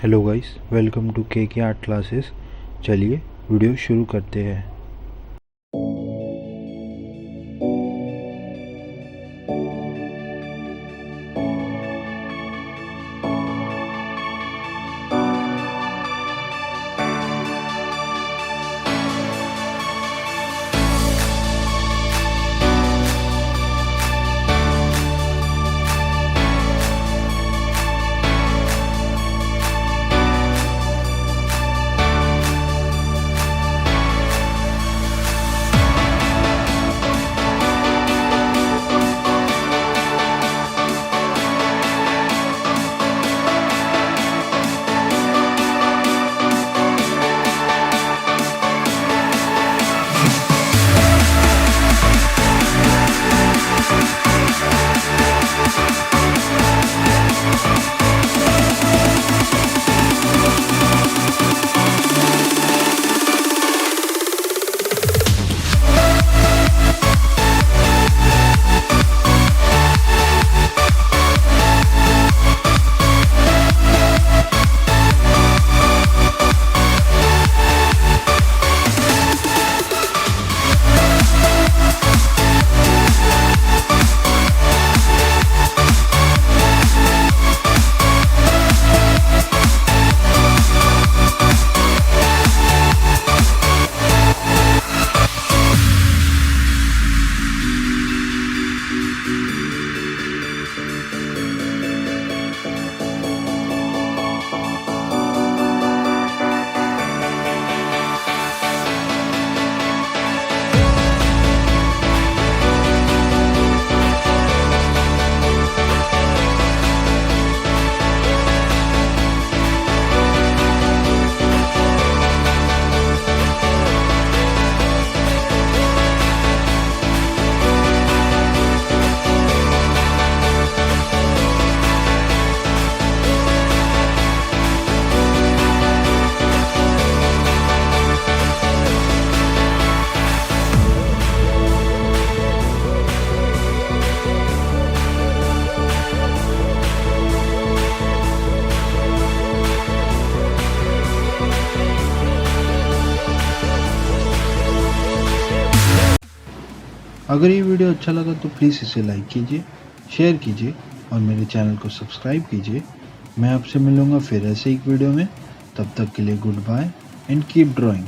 Hello guys, welcome to के art classes. चलिए video शुरू करते हैं। अगर ये वीडियो अच्छा लगा तो प्लीज़ इसे लाइक कीजिए, शेयर कीजिए और मेरे चैनल को सब्सक्राइब कीजिए। मैं आपसे मिलूँगा फिर ऐसे एक वीडियो में। तब तक के लिए goodbye and keep drawing.